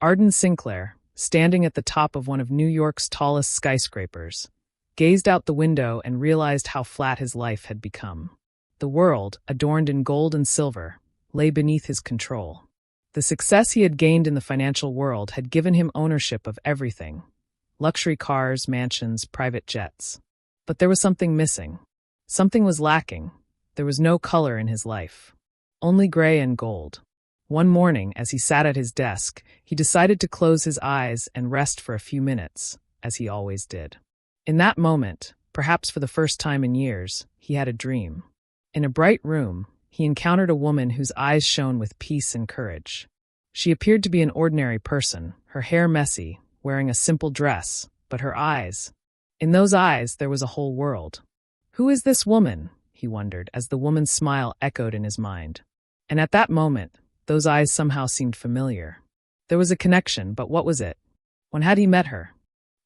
Arden Sinclair, standing at the top of one of New York's tallest skyscrapers, gazed out the window and realized how flat his life had become. The world, adorned in gold and silver, lay beneath his control. The success he had gained in the financial world had given him ownership of everything: luxury cars, mansions, private jets. But there was something missing. Something was lacking. There was no color in his life. Only gray and gold. One morning, as he sat at his desk, he decided to close his eyes and rest for a few minutes, as he always did. In that moment, perhaps for the first time in years, he had a dream. In a bright room, he encountered a woman whose eyes shone with peace and courage. She appeared to be an ordinary person, her hair messy, wearing a simple dress, but her eyes— in those eyes there was a whole world. Who is this woman? He wondered, as the woman's smile echoed in his mind. And at that moment, those eyes somehow seemed familiar. There was a connection, but what was it? When had he met her?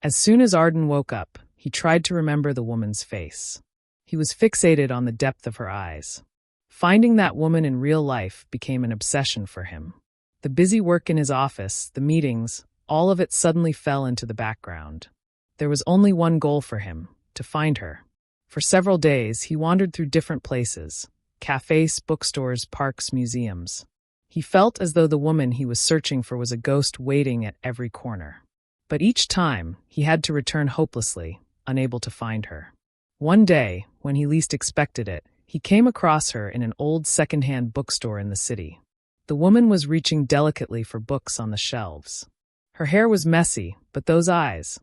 As soon as Arden woke up, he tried to remember the woman's face. He was fixated on the depth of her eyes. Finding that woman in real life became an obsession for him. The busy work in his office, the meetings, all of it suddenly fell into the background. There was only one goal for him: to find her. For several days, he wandered through different places: cafes, bookstores, parks, museums. He felt as though the woman he was searching for was a ghost waiting at every corner. But each time, he had to return hopelessly, unable to find her. One day, when he least expected it, he came across her in an old second-hand bookstore in the city. The woman was reaching delicately for books on the shelves. Her hair was messy, but those eyes—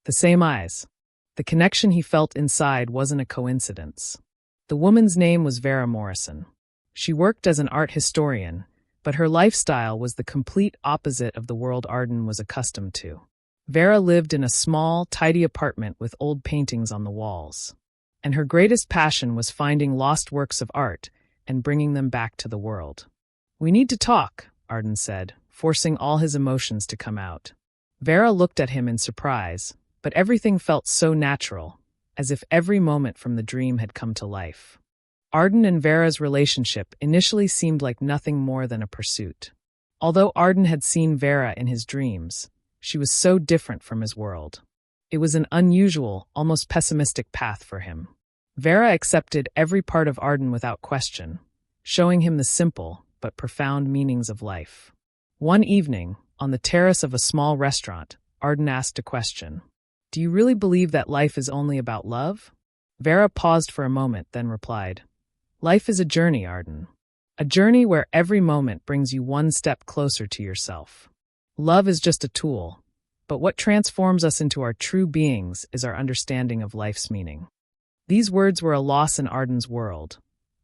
the same eyes. The connection he felt inside wasn't a coincidence. The woman's name was Vera Morrison. She worked as an art historian, but her lifestyle was the complete opposite of the world Arden was accustomed to. Vera lived in a small, tidy apartment with old paintings on the walls. And her greatest passion was finding lost works of art and bringing them back to the world. "We need to talk," Arden said, forcing all his emotions to come out. Vera looked at him in surprise, but everything felt so natural, as if every moment from the dream had come to life. Arden and Vera's relationship initially seemed like nothing more than a pursuit. Although Arden had seen Vera in his dreams, she was so different from his world. It was an unusual, almost pessimistic path for him. Vera accepted every part of Arden without question, showing him the simple but profound meanings of life. One evening, on the terrace of a small restaurant, Arden asked a question: "Do you really believe that life is only about love?" Vera paused for a moment, then replied, "Life is a journey, Arden. A journey where every moment brings you one step closer to yourself. Love is just a tool, but what transforms us into our true beings is our understanding of life's meaning." These words were a loss in Arden's world.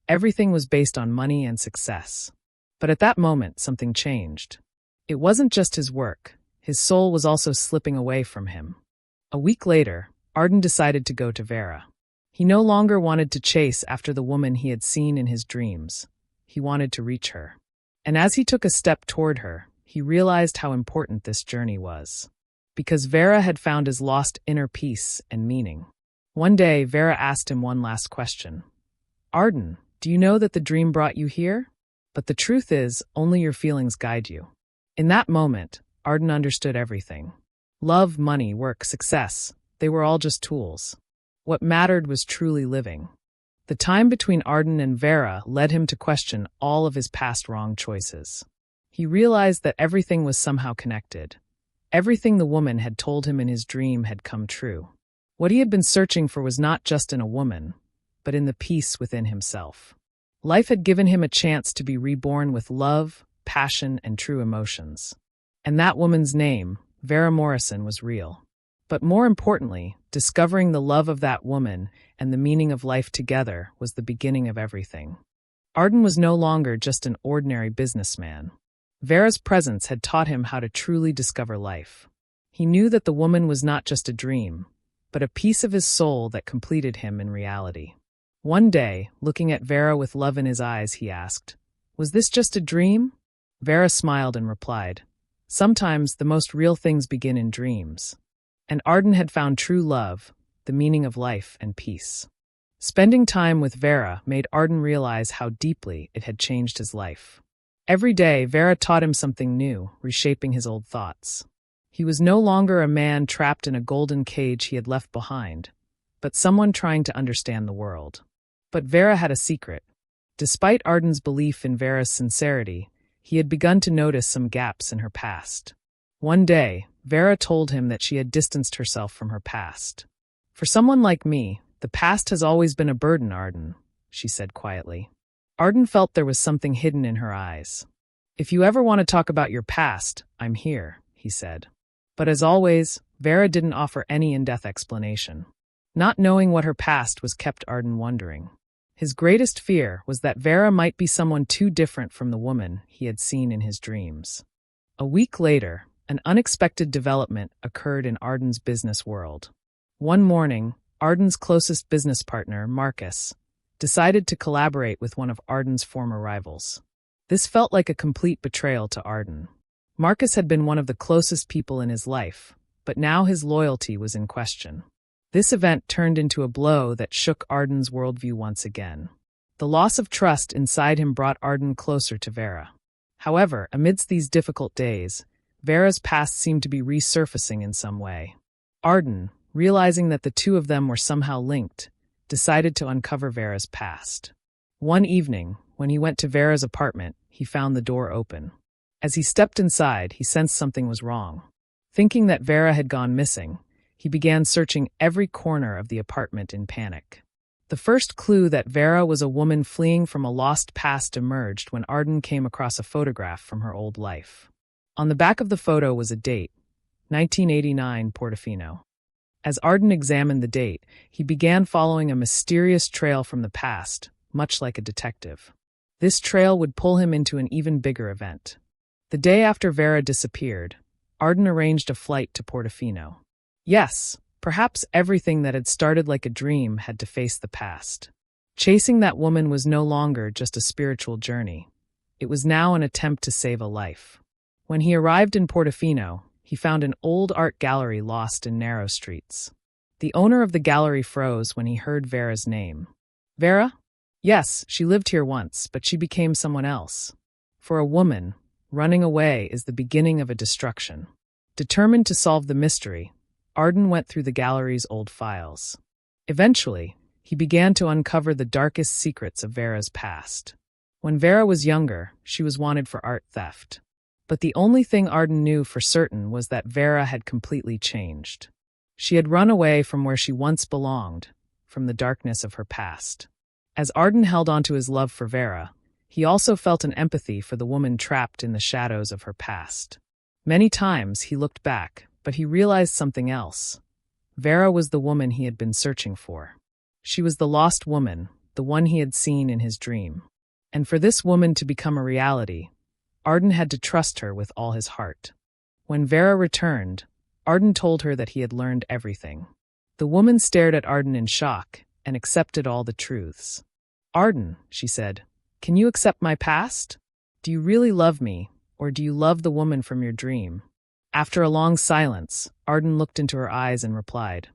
Everything was based on money and success. But at that moment, something changed. It wasn't just his work. His soul was also slipping away from him. A week later, Arden decided to go to Vera. He no longer wanted to chase after the woman he had seen in his dreams. He wanted to reach her. And as he took a step toward her, he realized how important this journey was. Because Vera had found his lost inner peace and meaning. One day, Vera asked him one last question. "Arden, do you know that the dream brought you here? But the truth is, only your feelings guide you." In that moment, Arden understood everything. Love, money, work, success, they were all just tools. What mattered was truly living. The time between Arden and Vera led him to question all of his past wrong choices. He realized that everything was somehow connected. Everything the woman had told him in his dream had come true. What he had been searching for was not just in a woman, but in the peace within himself. Life had given him a chance to be reborn with love, passion, and true emotions. And that woman's name, Vera Morrison, was real. But more importantly, discovering the love of that woman and the meaning of life together was the beginning of everything. Arden was no longer just an ordinary businessman. Vera's presence had taught him how to truly discover life. He knew that the woman was not just a dream, but a piece of his soul that completed him in reality. One day, looking at Vera with love in his eyes, he asked, "Was this just a dream?" Vera smiled and replied, "Sometimes the most real things begin in dreams." And Arden had found true love, the meaning of life and peace. Spending time with Vera made Arden realize how deeply it had changed his life. Every day, Vera taught him something new, reshaping his old thoughts. He was no longer a man trapped in a golden cage he had left behind, but someone trying to understand the world. But Vera had a secret. Despite Arden's belief in Vera's sincerity, he had begun to notice some gaps in her past. One day, Vera told him that she had distanced herself from her past. "For someone like me, the past has always been a burden, Arden," she said quietly. Arden felt there was something hidden in her eyes. "If you ever want to talk about your past, I'm here," he said. But as always, Vera didn't offer any in-depth explanation. Not knowing what her past was kept Arden wondering. His greatest fear was that Vera might be someone too different from the woman he had seen in his dreams. A week later, an unexpected development occurred in Arden's business world. One morning, Arden's closest business partner, Marcus, decided to collaborate with one of Arden's former rivals. This felt like a complete betrayal to Arden. Marcus had been one of the closest people in his life, but now his loyalty was in question. This event turned into a blow that shook Arden's worldview once again. The loss of trust inside him brought Arden closer to Vera. However, amidst these difficult days, Vera's past seemed to be resurfacing in some way. Arden, realizing that the two of them were somehow linked, decided to uncover Vera's past. One evening, when he went to Vera's apartment, he found the door open. As he stepped inside, he sensed something was wrong. Thinking that Vera had gone missing, he began searching every corner of the apartment in panic. The first clue that Vera was a woman fleeing from a lost past emerged when Arden came across a photograph from her old life. On the back of the photo was a date, 1989 Portofino. As Arden examined the date, he began following a mysterious trail from the past, much like a detective. This trail would pull him into an even bigger event. The day after Vera disappeared, Arden arranged a flight to Portofino. Yes, perhaps everything that had started like a dream had to face the past. Chasing that woman was no longer just a spiritual journey. It was now an attempt to save a life. When he arrived in Portofino, he found an old art gallery lost in narrow streets. The owner of the gallery froze when he heard Vera's name. "Vera? Yes, she lived here once, but she became someone else. For a woman, running away is the beginning of a destruction." Determined to solve the mystery, Arden went through the gallery's old files. Eventually, he began to uncover the darkest secrets of Vera's past. When Vera was younger, she was wanted for art theft. But the only thing Arden knew for certain was that Vera had completely changed. She had run away from where she once belonged, from the darkness of her past. As Arden held onto his love for Vera, he also felt an empathy for the woman trapped in the shadows of her past. Many times he looked back, but he realized something else. Vera was the woman he had been searching for. She was the lost woman, the one he had seen in his dream. And for this woman to become a reality, Arden had to trust her with all his heart. When Vera returned, Arden told her that he had learned everything. The woman stared at Arden in shock and accepted all the truths. "Arden," she said, "can you accept my past? Do you really love me, or do you love the woman from your dream?" After a long silence, Arden looked into her eyes and replied,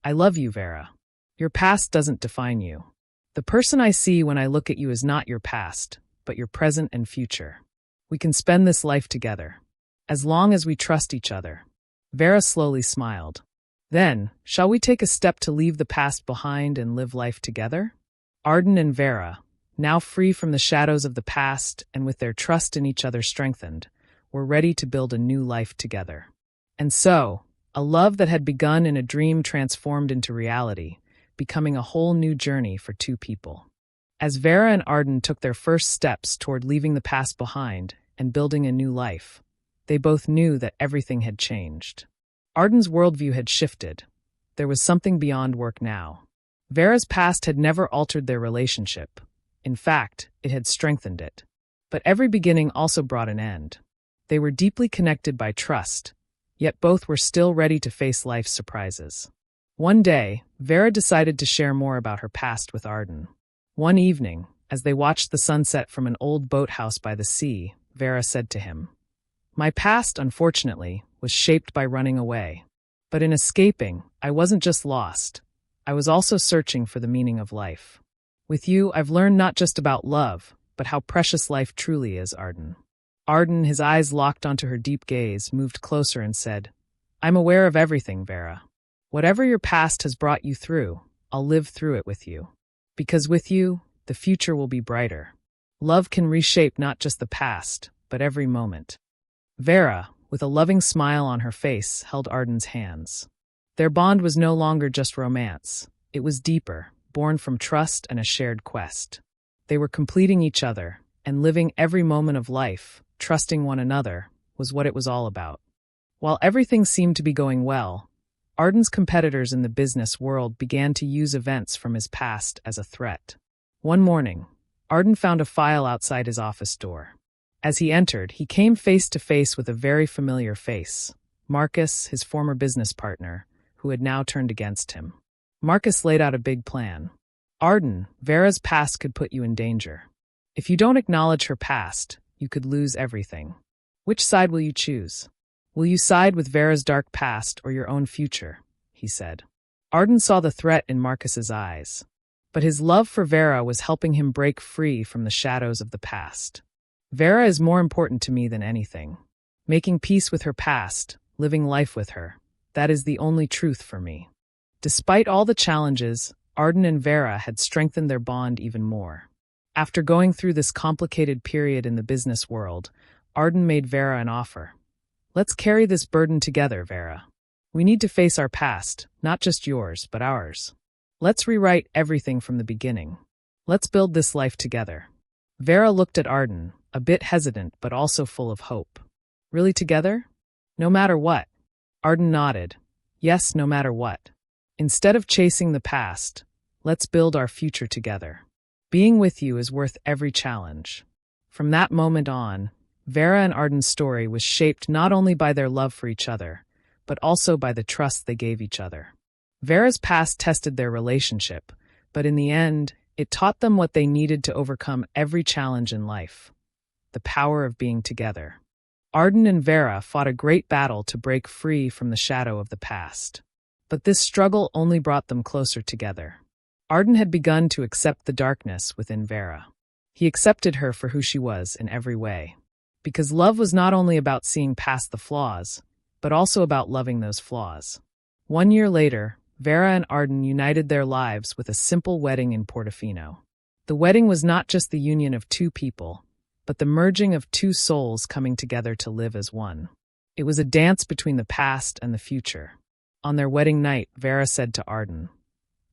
"I love you, Vera. Your past doesn't define you. The person I see when I look at you is not your past, but your present and future. We can spend this life together, as long as we trust each other." Vera slowly smiled. "Then, shall we take a step to leave the past behind and live life together?" Arden and Vera, now free from the shadows of the past and with their trust in each other strengthened, were ready to build a new life together. And so, a love that had begun in a dream transformed into reality, becoming a whole new journey for two people. As Vera and Arden took their first steps toward leaving the past behind and building a new life, they both knew that everything had changed. Arden's worldview had shifted. There was something beyond work now. Vera's past had never altered their relationship. In fact, it had strengthened it. But every beginning also brought an end. They were deeply connected by trust, yet both were still ready to face life's surprises. One day, Vera decided to share more about her past with Arden. One evening, as they watched the sunset from an old boathouse by the sea, Vera said to him, "My past, unfortunately, was shaped by running away. But in escaping, I wasn't just lost. I was also searching for the meaning of life. With you, I've learned not just about love, but how precious life truly is, Arden. Arden, his eyes locked onto her deep gaze, moved closer and said, I'm aware of everything, Vera. Whatever your past has brought you through, I'll live through it with you. Because with you, the future will be brighter. Love can reshape not just the past, but every moment. Vera, with a loving smile on her face, held Arden's hands. Their bond was no longer just romance. It was deeper, born from trust and a shared quest. They were completing each other, and living every moment of life, trusting one another, was what it was all about. While everything seemed to be going well, Arden's competitors in the business world began to use events from his past as a threat. One morning, Arden found a file outside his office door. As he entered, he came face to face with a very familiar face, Marcus, his former business partner, who had now turned against him. Marcus laid out a big plan. Arden, Vera's past could put you in danger. If you don't acknowledge her past, you could lose everything. Which side will you choose? Will you side with Vera's dark past or your own future? He said. Arden saw the threat in Marcus's eyes. But his love for Vera was helping him break free from the shadows of the past. Vera is more important to me than anything. Making peace with her past, living life with her, that is the only truth for me. Despite all the challenges, Arden and Vera had strengthened their bond even more. After going through this complicated period in the business world, Arden made Vera an offer. Let's carry this burden together, Vera. We need to face our past, not just yours, but ours. Let's rewrite everything from the beginning. Let's build this life together. Vera looked at Arden, a bit hesitant but also full of hope. Really together? No matter what. Arden nodded. Yes, no matter what. Instead of chasing the past, let's build our future together. Being with you is worth every challenge. From that moment on, Vera and Arden's story was shaped not only by their love for each other, but also by the trust they gave each other. Vera's past tested their relationship, but in the end, it taught them what they needed to overcome every challenge in life: the power of being together. Arden and Vera fought a great battle to break free from the shadow of the past. But this struggle only brought them closer together. Arden had begun to accept the darkness within Vera. He accepted her for who she was in every way. Because love was not only about seeing past the flaws, but also about loving those flaws. 1 year later, Vera and Arden united their lives with a simple wedding in Portofino. The wedding was not just the union of two people, but the merging of two souls coming together to live as one. It was a dance between the past and the future. On their wedding night, Vera said to Arden,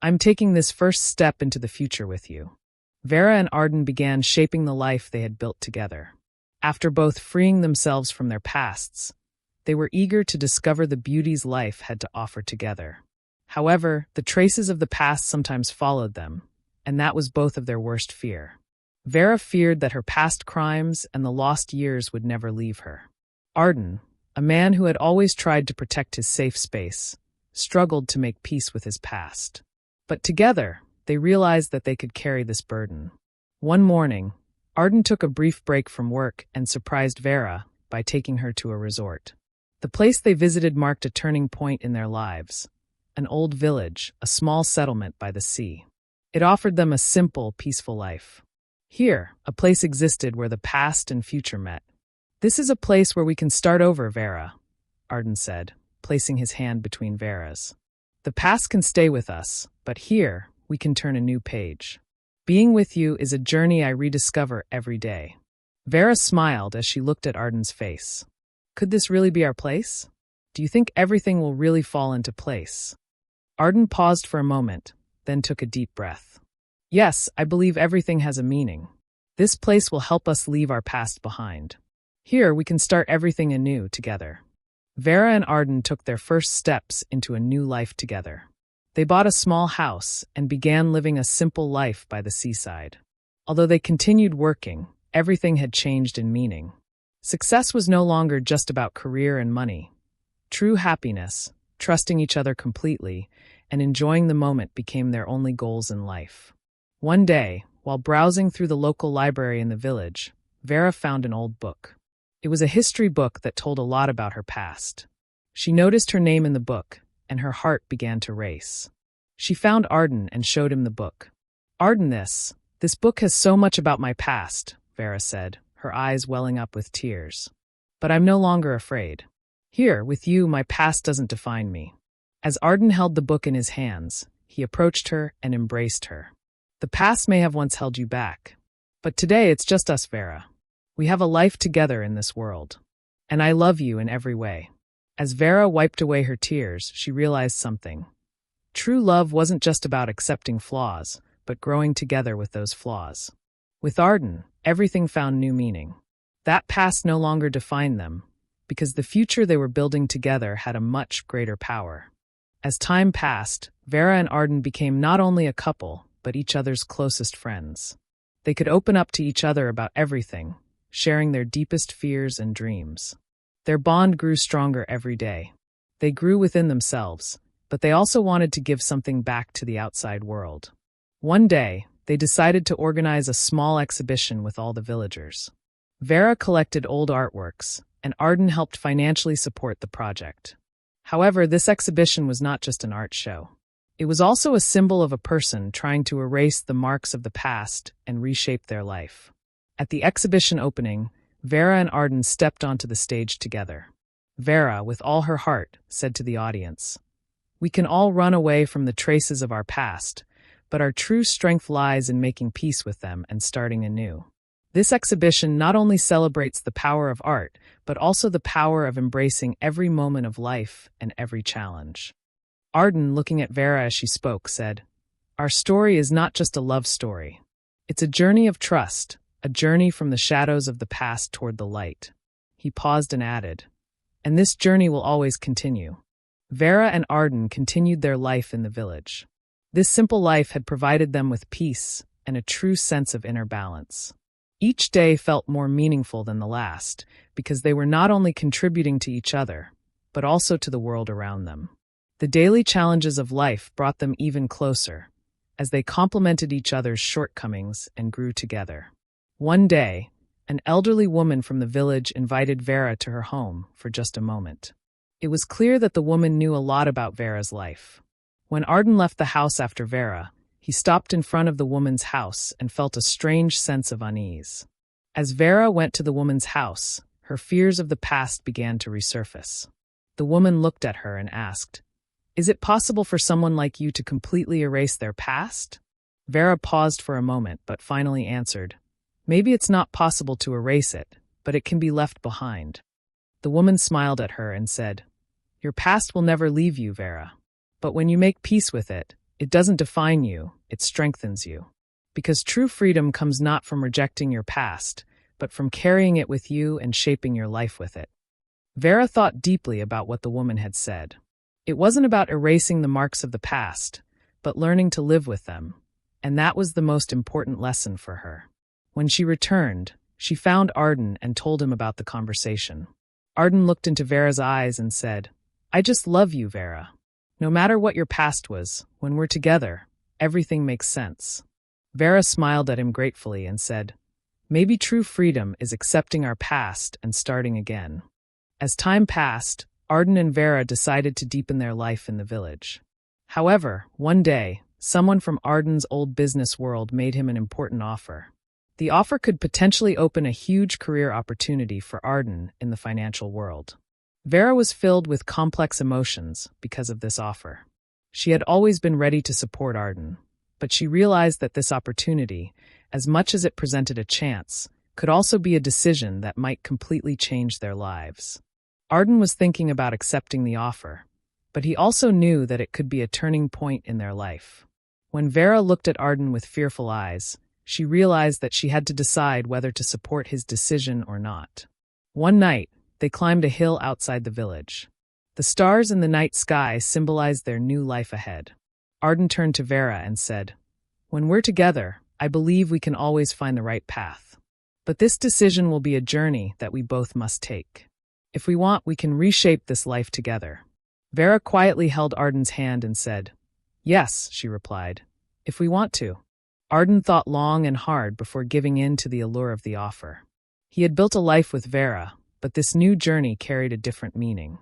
I'm taking this first step into the future with you. Vera and Arden began shaping the life they had built together. After both freeing themselves from their pasts, they were eager to discover the beauties life had to offer together. However, the traces of the past sometimes followed them, and that was both of their worst fear. Vera feared that her past crimes and the lost years would never leave her. Arden, a man who had always tried to protect his safe space, struggled to make peace with his past. But together, they realized that they could carry this burden. One morning, Arden took a brief break from work and surprised Vera by taking her to a resort. The place they visited marked a turning point in their lives, an old village, a small settlement by the sea. It offered them a simple, peaceful life. Here, a place existed where the past and future met. This is a place where we can start over, Vera, Arden said, placing his hand between Vera's. The past can stay with us, but here, we can turn a new page. Being with you is a journey I rediscover every day. Vera smiled as she looked at Arden's face. Could this really be our place? Do you think everything will really fall into place? Arden paused for a moment, then took a deep breath. Yes, I believe everything has a meaning. This place will help us leave our past behind. Here, we can start everything anew together. Vera and Arden took their first steps into a new life together. They bought a small house and began living a simple life by the seaside. Although they continued working, everything had changed in meaning. Success was no longer just about career and money. True happiness, trusting each other completely, and enjoying the moment became their only goals in life. One day, while browsing through the local library in the village, Vera found an old book. It was a history book that told a lot about her past. She noticed her name in the book, and her heart began to race. She found Arden and showed him the book. Arden, this, This book has so much about my past, Vera said, her eyes welling up with tears. But I'm no longer afraid. Here, with you, my past doesn't define me. As Arden held the book in his hands, he approached her and embraced her. The past may have once held you back, but today it's just us, Vera. We have a life together in this world. And I love you in every way. As Vera wiped away her tears, she realized something. True love wasn't just about accepting flaws, but growing together with those flaws. With Arden, everything found new meaning. That past no longer defined them, because the future they were building together had a much greater power. As time passed, Vera and Arden became not only a couple, but each other's closest friends. They could open up to each other about everything, sharing their deepest fears and dreams. Their bond grew stronger every day. They grew within themselves, but they also wanted to give something back to the outside world. One day, they decided to organize a small exhibition with all the villagers. Vera collected old artworks, and Arden helped financially support the project. However, this exhibition was not just an art show. It was also a symbol of a person trying to erase the marks of the past and reshape their life. At the exhibition opening, Vera and Arden stepped onto the stage together. Vera, with all her heart, said to the audience, "We can all run away from the traces of our past, but our true strength lies in making peace with them and starting anew." This exhibition not only celebrates the power of art, but also the power of embracing every moment of life and every challenge. Arden, looking at Vera as she spoke, said, "Our story is not just a love story. It's a journey of trust, a journey from the shadows of the past toward the light." He paused and added, "And this journey will always continue." Vera and Arden continued their life in the village. This simple life had provided them with peace and a true sense of inner balance. Each day felt more meaningful than the last, because they were not only contributing to each other, but also to the world around them. The daily challenges of life brought them even closer, as they complemented each other's shortcomings and grew together. One day, an elderly woman from the village invited Vera to her home for just a moment. It was clear that the woman knew a lot about Vera's life. When Arden left the house after Vera, he stopped in front of the woman's house and felt a strange sense of unease. As Vera went to the woman's house, her fears of the past began to resurface. The woman looked at her and asked, "Is it possible for someone like you to completely erase their past?" Vera paused for a moment but finally answered, "Maybe it's not possible to erase it, but it can be left behind." The woman smiled at her and said, "Your past will never leave you, Vera. But when you make peace with it, it doesn't define you, it strengthens you. Because true freedom comes not from rejecting your past, but from carrying it with you and shaping your life with it." Vera thought deeply about what the woman had said. It wasn't about erasing the marks of the past, but learning to live with them, and that was the most important lesson for her. When she returned, she found Arden and told him about the conversation. Arden looked into Vera's eyes and said, "I just love you, Vera. No matter what your past was, when we're together, everything makes sense." Vera smiled at him gratefully and said, "Maybe true freedom is accepting our past and starting again." As time passed, Arden and Vera decided to deepen their life in the village. However, one day, someone from Arden's old business world made him an important offer. The offer could potentially open a huge career opportunity for Arden in the financial world. Vera was filled with complex emotions because of this offer. She had always been ready to support Arden, but she realized that this opportunity, as much as it presented a chance, could also be a decision that might completely change their lives. Arden was thinking about accepting the offer, but he also knew that it could be a turning point in their life. When Vera looked at Arden with fearful eyes, she realized that she had to decide whether to support his decision or not. One night, they climbed a hill outside the village. The stars in the night sky symbolized their new life ahead. Arden turned to Vera and said, "When we're together, I believe we can always find the right path. But this decision will be a journey that we both must take. If we want, we can reshape this life together." Vera quietly held Arden's hand and said, "Yes," she replied, "if we want to." Arden thought long and hard before giving in to the allure of the offer. He had built a life with Vera, but this new journey carried a different meaning.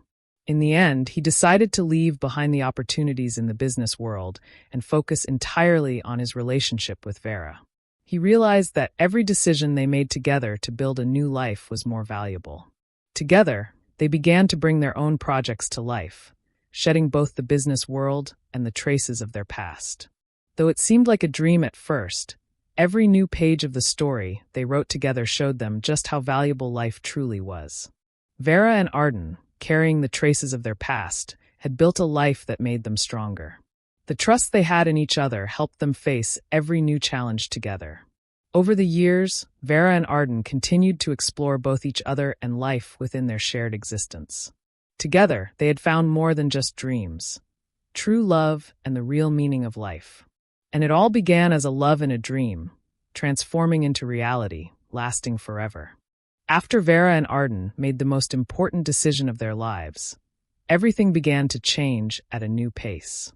In the end, he decided to leave behind the opportunities in the business world and focus entirely on his relationship with Vera. He realized that every decision they made together to build a new life was more valuable. Together, they began to bring their own projects to life, shedding both the business world and the traces of their past. Though it seemed like a dream at first, every new page of the story they wrote together showed them just how valuable life truly was. Vera and Arden, carrying the traces of their past, had built a life that made them stronger. The trust they had in each other helped them face every new challenge together. Over the years, Vera and Arden continued to explore both each other and life within their shared existence. Together, they had found more than just dreams, true love and the real meaning of life. And it all began as a love and a dream, transforming into reality, lasting forever. After Vera and Arden made the most important decision of their lives, everything began to change at a new pace.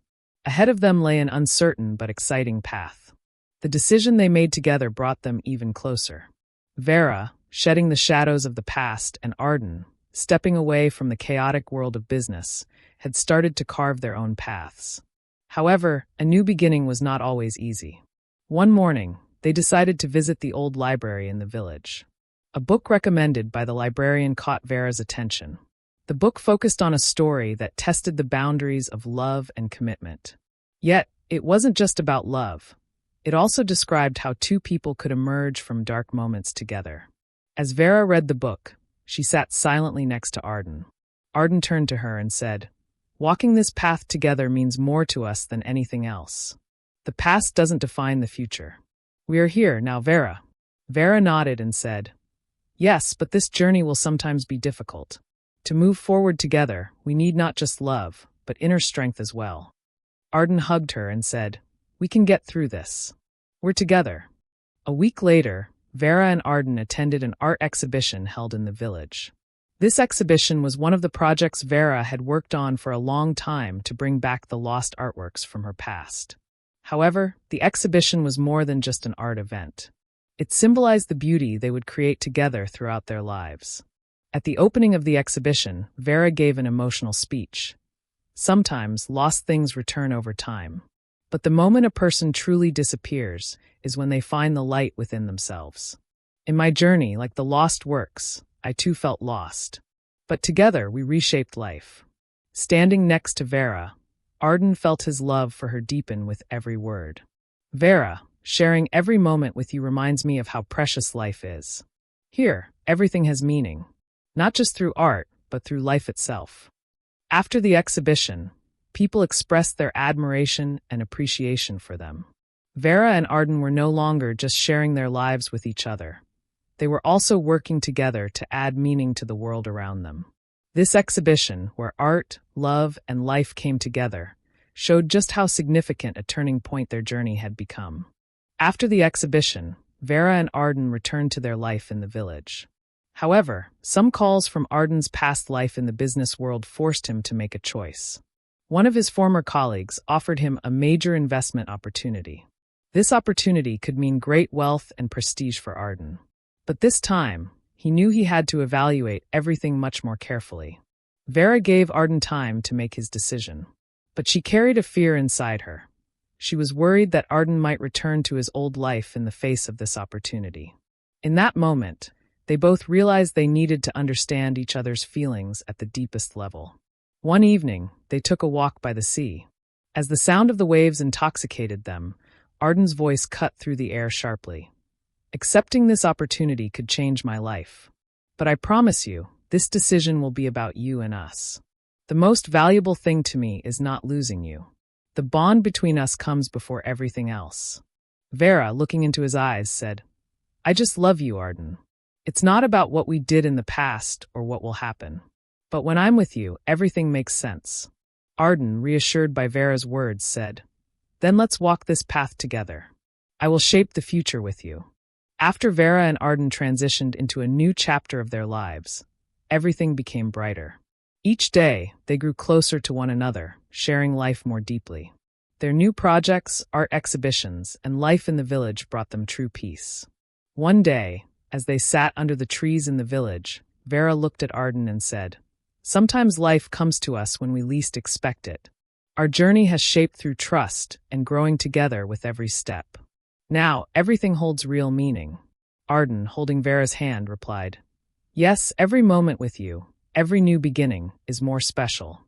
Ahead of them lay an uncertain but exciting path. The decision they made together brought them even closer. Vera, shedding the shadows of the past, and Arden, stepping away from the chaotic world of business, had started to carve their own paths. However, a new beginning was not always easy. One morning, they decided to visit the old library in the village. A book recommended by the librarian caught Vera's attention. The book focused on a story that tested the boundaries of love and commitment. Yet, it wasn't just about love. It also described how two people could emerge from dark moments together. As Vera read the book, she sat silently next to Arden. Arden turned to her and said, "Walking this path together means more to us than anything else. The past doesn't define the future. We are here now, Vera." Vera nodded and said, "Yes, but this journey will sometimes be difficult. To move forward together, we need not just love, but inner strength as well." Arden hugged her and said, "We can get through this. We're together." A week later, Vera and Arden attended an art exhibition held in the village. This exhibition was one of the projects Vera had worked on for a long time to bring back the lost artworks from her past. However, the exhibition was more than just an art event. It symbolized the beauty they would create together throughout their lives. At the opening of the exhibition, Vera gave an emotional speech. Sometimes, lost things return over time. But the moment a person truly disappears is when they find the light within themselves. In my journey, like the lost works, I too felt lost. But together, we reshaped life. Standing next to Vera, Arden felt his love for her deepen with every word. "Vera, sharing every moment with you reminds me of how precious life is. Here, everything has meaning. Not just through art, but through life itself." After the exhibition, people expressed their admiration and appreciation for them. Vera and Arden were no longer just sharing their lives with each other. They were also working together to add meaning to the world around them. This exhibition, where art, love, and life came together, showed just how significant a turning point their journey had become. After the exhibition, Vera and Arden returned to their life in the village. However, some calls from Arden's past life in the business world forced him to make a choice. One of his former colleagues offered him a major investment opportunity. This opportunity could mean great wealth and prestige for Arden. But this time, he knew he had to evaluate everything much more carefully. Vera gave Arden time to make his decision. But she carried a fear inside her. She was worried that Arden might return to his old life in the face of this opportunity. In that moment, they both realized they needed to understand each other's feelings at the deepest level. One evening, they took a walk by the sea. As the sound of the waves intoxicated them, Arden's voice cut through the air sharply. "Accepting this opportunity could change my life. But I promise you, this decision will be about you and us. The most valuable thing to me is not losing you. The bond between us comes before everything else." Vera, looking into his eyes, said, "I just love you, Arden. It's not about what we did in the past or what will happen. But when I'm with you, everything makes sense." Arden, reassured by Vera's words, said, "Then let's walk this path together. I will shape the future with you." After Vera and Arden transitioned into a new chapter of their lives, everything became brighter. Each day, they grew closer to one another, sharing life more deeply. Their new projects, art exhibitions, and life in the village brought them true peace. One day, as they sat under the trees in the village, Vera looked at Arden and said, "Sometimes life comes to us when we least expect it. Our journey has shaped through trust and growing together with every step. Now, everything holds real meaning. Arden, holding Vera's hand, replied, "Yes, every moment with you, every new beginning, is more special.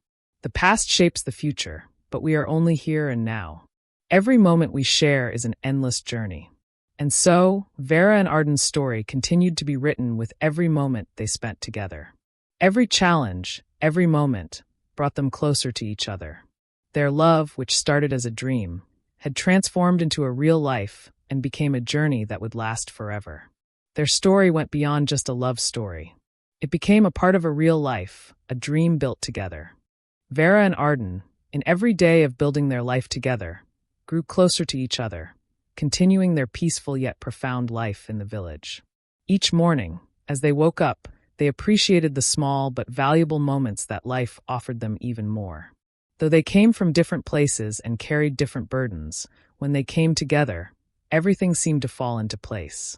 The past shapes the future, but we are only here and now. Every moment we share is an endless journey." And so, Vera and Arden's story continued to be written with every moment they spent together. Every challenge, every moment, brought them closer to each other. Their love, which started as a dream, had transformed into a real life and became a journey that would last forever. Their story went beyond just a love story. It became a part of a real life, a dream built together. Vera and Arden, in every day of building their life together, grew closer to each other, continuing their peaceful yet profound life in the village. Each morning, as they woke up, they appreciated the small but valuable moments that life offered them even more. Though they came from different places and carried different burdens, when they came together, everything seemed to fall into place.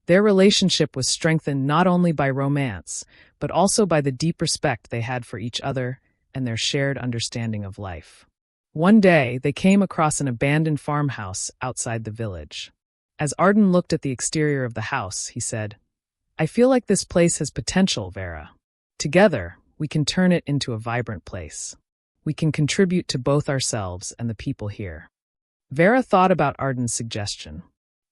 Their relationship was strengthened not only by romance, but also by the deep respect they had for each other and their shared understanding of life. One day, they came across an abandoned farmhouse outside the village. As Arden looked at the exterior of the house, he said, "I feel like this place has potential, Vera. Together, we can turn it into a vibrant place. We can contribute to both ourselves and the people here." Vera thought about Arden's suggestion.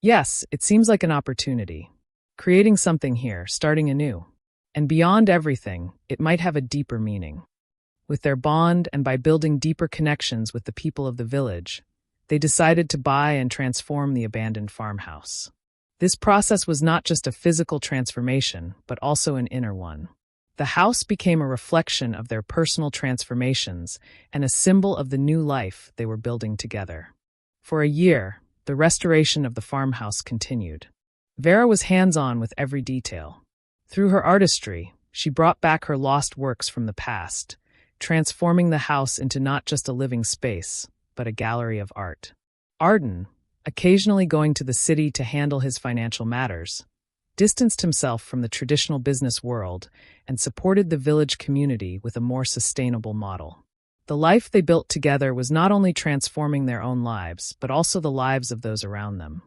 Yes, it seems like an opportunity. Creating something here, starting anew. And beyond everything, it might have a deeper meaning. With their bond and by building deeper connections with the people of the village, they decided to buy and transform the abandoned farmhouse. This process was not just a physical transformation, but also an inner one. The house became a reflection of their personal transformations and a symbol of the new life they were building together. For a year, the restoration of the farmhouse continued. Vera was hands-on with every detail. Through her artistry, she brought back her lost works from the past, transforming the house into not just a living space, but a gallery of art. Arden, occasionally going to the city to handle his financial matters, distanced himself from the traditional business world and supported the village community with a more sustainable model. The life they built together was not only transforming their own lives, but also the lives of those around them.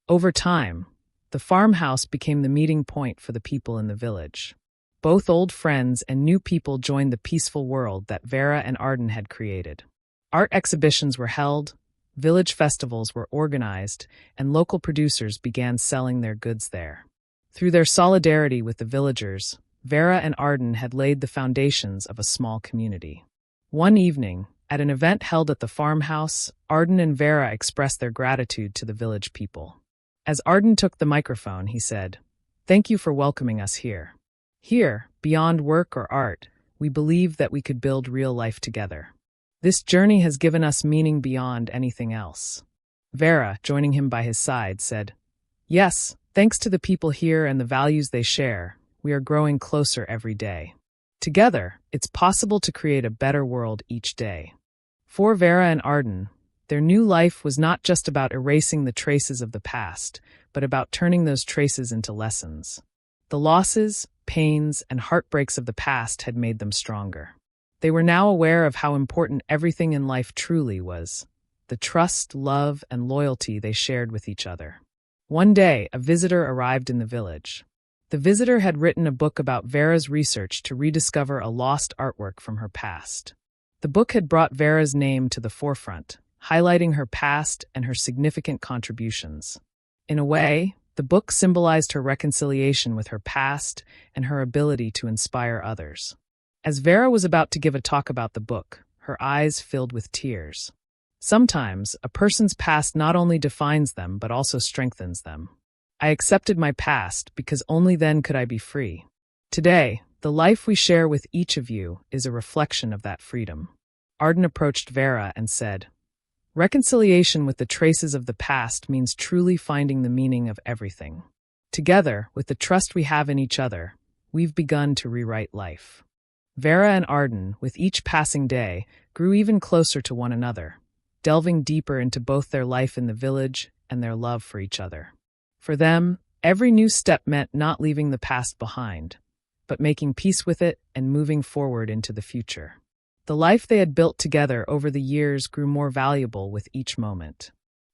Over time, the farmhouse became the meeting point for the people in the village. Both old friends and new people joined the peaceful world that Vera and Arden had created. Art exhibitions were held, village festivals were organized, and local producers began selling their goods there. Through their solidarity with the villagers, Vera and Arden had laid the foundations of a small community. One evening, at an event held at the farmhouse, Arden and Vera expressed their gratitude to the village people. As Arden took the microphone, he said, "Thank you for welcoming us here. Here, beyond work or art, we believe that we could build real life together. This journey has given us meaning beyond anything else." Vera, joining him by his side, said, "Yes, thanks to the people here and the values they share, we are growing closer every day. Together, it's possible to create a better world each day." For Vera and Arden, their new life was not just about erasing the traces of the past, but about turning those traces into lessons. The losses, pains, and heartbreaks of the past had made them stronger. They were now aware of how important everything in life truly was, the trust, love, and loyalty they shared with each other. One day, a visitor arrived in the village. The visitor had written a book about Vera's research to rediscover a lost artwork from her past. The book had brought Vera's name to the forefront, highlighting her past and her significant contributions. In a way, the book symbolized her reconciliation with her past and her ability to inspire others. As Vera was about to give a talk about the book, her eyes filled with tears. Sometimes, a person's past not only defines them but also strengthens them. I accepted my past because only then could I be free. Today, the life we share with each of you is a reflection of that freedom. Arden approached Vera and said, "Reconciliation with the traces of the past means truly finding the meaning of everything. Together, with the trust we have in each other, we've begun to rewrite life." Vera and Arden, with each passing day, grew even closer to one another, delving deeper into both their life in the village and their love for each other. For them, every new step meant not leaving the past behind, but making peace with it and moving forward into the future. The life they had built together over the years grew more valuable with each moment.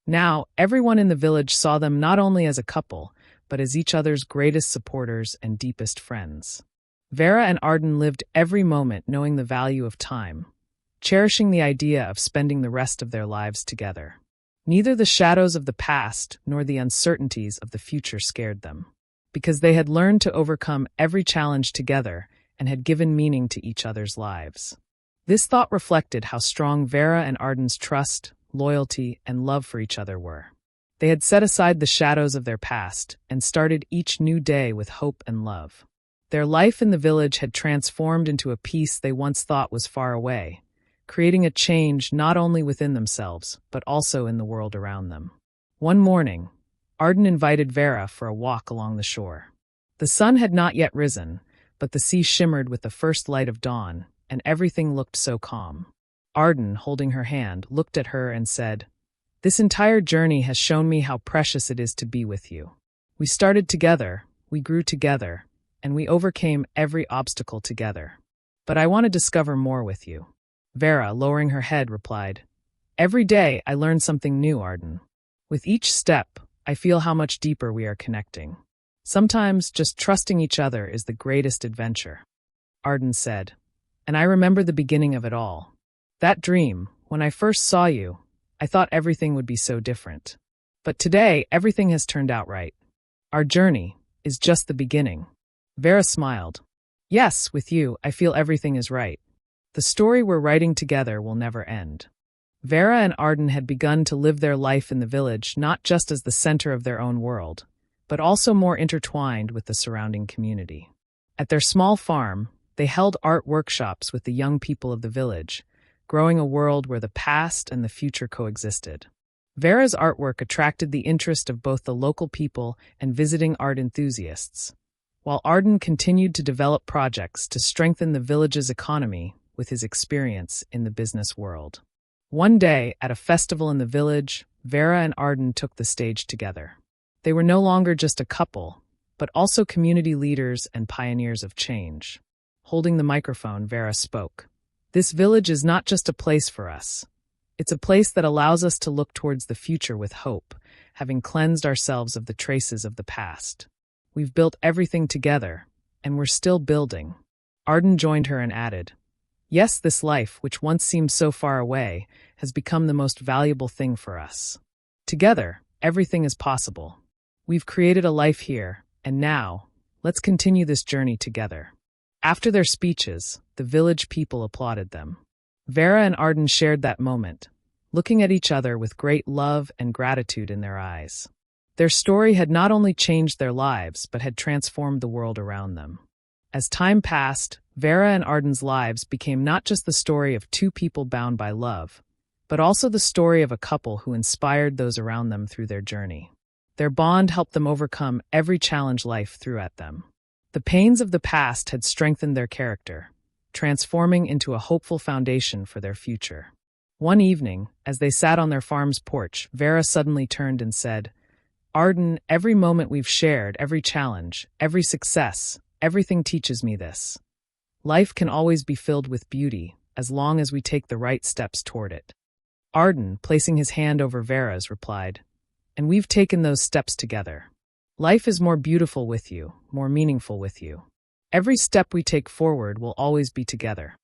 Now, everyone in the village saw them not only as a couple, but as each other's greatest supporters and deepest friends. Vera and Arden lived every moment knowing the value of time, cherishing the idea of spending the rest of their lives together. Neither the shadows of the past nor the uncertainties of the future scared them, because they had learned to overcome every challenge together and had given meaning to each other's lives. This thought reflected how strong Vera and Arden's trust, loyalty, and love for each other were. They had set aside the shadows of their past and started each new day with hope and love. Their life in the village had transformed into a peace they once thought was far away, creating a change not only within themselves, but also in the world around them. One morning, Arden invited Vera for a walk along the shore. The sun had not yet risen, but the sea shimmered with the first light of dawn, and everything looked so calm. Arden, holding her hand, looked at her and said, "This entire journey has shown me how precious it is to be with you. We started together, we grew together, and we overcame every obstacle together. But I want to discover more with you." Vera, lowering her head, replied, "Every day I learn something new, Arden. With each step, I feel how much deeper we are connecting. Sometimes just trusting each other is the greatest adventure." Arden said, "And I remember the beginning of it all. That dream, when I first saw you, I thought everything would be so different. But today, everything has turned out right. Our journey is just the beginning." Vera smiled. "Yes, with you, I feel everything is right. The story we're writing together will never end." Vera and Arden had begun to live their life in the village not just as the center of their own world, but also more intertwined with the surrounding community. At their small farm, they held art workshops with the young people of the village, growing a world where the past and the future coexisted. Vera's artwork attracted the interest of both the local people and visiting art enthusiasts, while Arden continued to develop projects to strengthen the village's economy with his experience in the business world. One day, at a festival in the village, Vera and Arden took the stage together. They were no longer just a couple, but also community leaders and pioneers of change. Holding the microphone, Vera spoke. "This village is not just a place for us. It's a place that allows us to look towards the future with hope, having cleansed ourselves of the traces of the past. We've built everything together, and we're still building." Arden joined her and added, "Yes, this life, which once seemed so far away, has become the most valuable thing for us. Together, everything is possible. We've created a life here, and now, let's continue this journey together." After their speeches, the village people applauded them. Vera and Arden shared that moment, looking at each other with great love and gratitude in their eyes. Their story had not only changed their lives, but had transformed the world around them. As time passed, Vera and Arden's lives became not just the story of two people bound by love, but also the story of a couple who inspired those around them through their journey. Their bond helped them overcome every challenge life threw at them. The pains of the past had strengthened their character, transforming into a hopeful foundation for their future. One evening, as they sat on their farm's porch, Vera suddenly turned and said, "Arden, every moment we've shared, every challenge, every success, everything teaches me this. Life can always be filled with beauty, as long as we take the right steps toward it." Arden, placing his hand over Vera's, replied, "And we've taken those steps together. Life is more beautiful with you, more meaningful with you. Every step we take forward will always be together."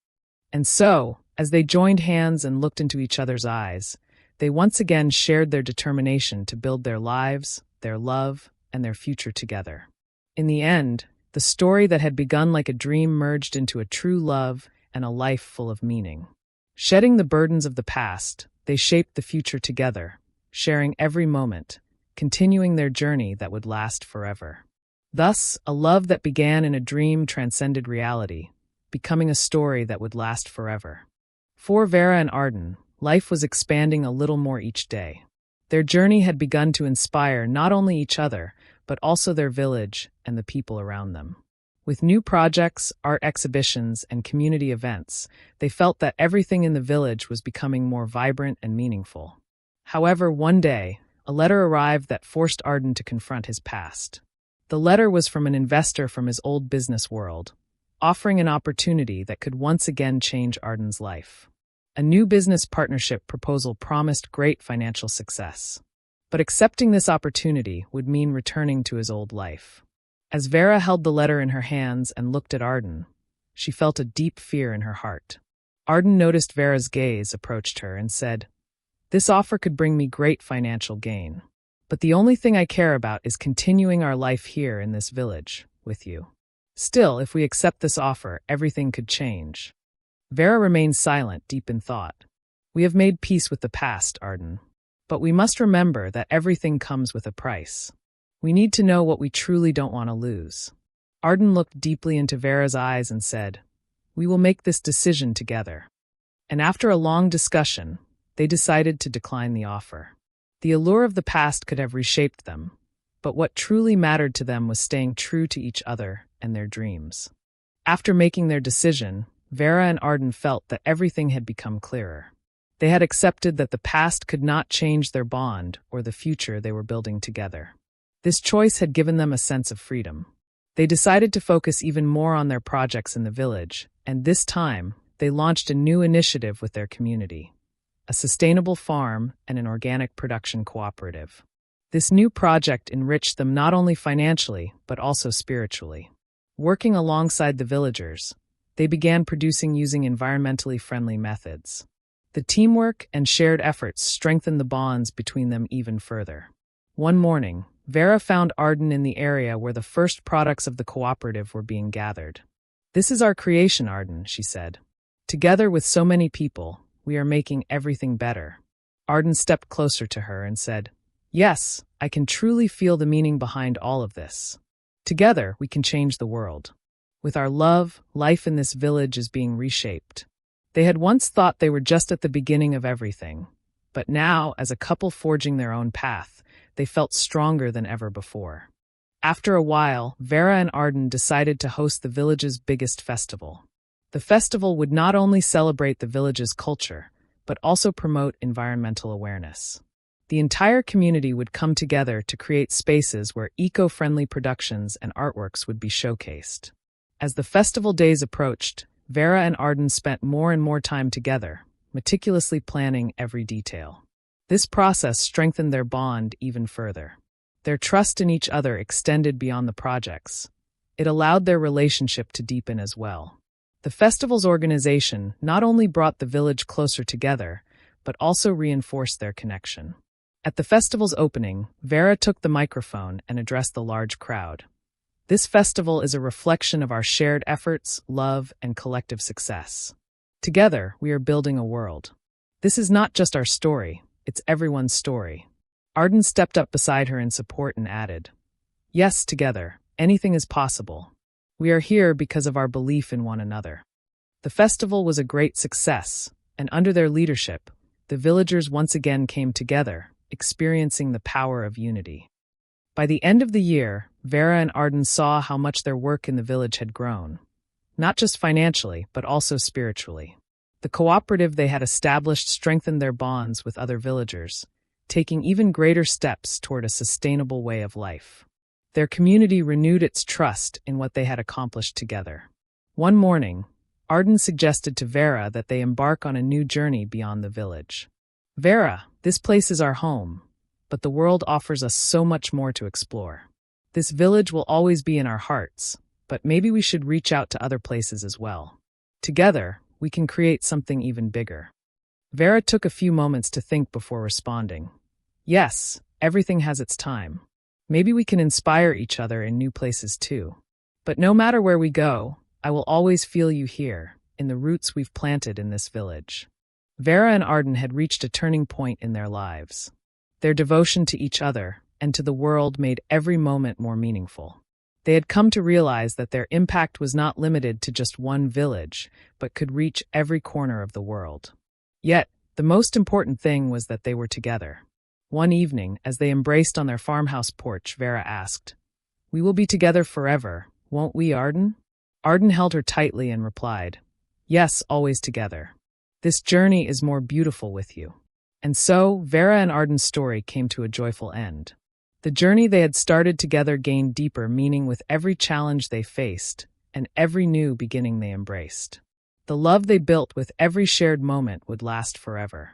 And so, as they joined hands and looked into each other's eyes, they once again shared their determination to build their lives, their love, and their future together. In the end, the story that had begun like a dream merged into a true love and a life full of meaning. Shedding the burdens of the past, they shaped the future together, sharing every moment, continuing their journey that would last forever. Thus, a love that began in a dream transcended reality, becoming a story that would last forever. For Vera and Arden, life was expanding a little more each day. Their journey had begun to inspire not only each other, but also their village and the people around them. With new projects, art exhibitions, and community events, they felt that everything in the village was becoming more vibrant and meaningful. However, one day, a letter arrived that forced Arden to confront his past. The letter was from an investor from his old business world, offering an opportunity that could once again change Arden's life. A new business partnership proposal promised great financial success. But accepting this opportunity would mean returning to his old life. As Vera held the letter in her hands and looked at Arden, she felt a deep fear in her heart. Arden noticed Vera's gaze, approached her, and said, "This offer could bring me great financial gain. But the only thing I care about is continuing our life here in this village, with you. Still, if we accept this offer, everything could change." Vera remained silent, deep in thought. "We have made peace with the past, Arden. But we must remember that everything comes with a price. We need to know what we truly don't want to lose." Arden looked deeply into Vera's eyes and said, "We will make this decision together." And after a long discussion, they decided to decline the offer. The allure of the past could have reshaped them, but what truly mattered to them was staying true to each other and their dreams. After making their decision, Vera and Arden felt that everything had become clearer. They had accepted that the past could not change their bond or the future they were building together. This choice had given them a sense of freedom. They decided to focus even more on their projects in the village, and this time, they launched a new initiative with their community: a sustainable farm and an organic production cooperative. This new project enriched them not only financially, but also spiritually. Working alongside the villagers, they began producing using environmentally friendly methods. The teamwork and shared efforts strengthened the bonds between them even further. One morning, Vera found Arden in the area where the first products of the cooperative were being gathered. "This is our creation, Arden," she said. "Together with so many people, we are making everything better." Arden stepped closer to her and said, "Yes, I can truly feel the meaning behind all of this. Together, we can change the world. With our love, life in this village is being reshaped." They had once thought they were just at the beginning of everything, but now, as a couple forging their own path, they felt stronger than ever before. After a while, Vera and Arden decided to host the village's biggest festival. The festival would not only celebrate the village's culture, but also promote environmental awareness. The entire community would come together to create spaces where eco-friendly productions and artworks would be showcased. As the festival days approached, Vera and Arden spent more and more time together, meticulously planning every detail. This process strengthened their bond even further. Their trust in each other extended beyond the projects. It allowed their relationship to deepen as well. The festival's organization not only brought the village closer together, but also reinforced their connection. At the festival's opening, Vera took the microphone and addressed the large crowd. "This festival is a reflection of our shared efforts, love, and collective success. Together, we are building a world. This is not just our story, it's everyone's story." Arden stepped up beside her in support and added, "Yes, together, anything is possible. We are here because of our belief in one another." The festival was a great success, and under their leadership, the villagers once again came together, experiencing the power of unity. By the end of the year, Vera and Arden saw how much their work in the village had grown, not just financially, but also spiritually. The cooperative they had established strengthened their bonds with other villagers, taking even greater steps toward a sustainable way of life. Their community renewed its trust in what they had accomplished together. One morning, Arden suggested to Vera that they embark on a new journey beyond the village. "Vera, this place is our home, but the world offers us so much more to explore. This village will always be in our hearts, but maybe we should reach out to other places as well. Together, we can create something even bigger." Vera took a few moments to think before responding. "Yes, everything has its time. Maybe we can inspire each other in new places too. But no matter where we go, I will always feel you here, in the roots we've planted in this village." Vera and Arden had reached a turning point in their lives. Their devotion to each other and to the world made every moment more meaningful. They had come to realize that their impact was not limited to just one village, but could reach every corner of the world. Yet, the most important thing was that they were together. One evening, as they embraced on their farmhouse porch, Vera asked, "We will be together forever, won't we, Arden?" Arden held her tightly and replied, "Yes, always together. This journey is more beautiful with you." And so, Vera and Arden's story came to a joyful end. The journey they had started together gained deeper meaning with every challenge they faced and every new beginning they embraced. The love they built with every shared moment would last forever.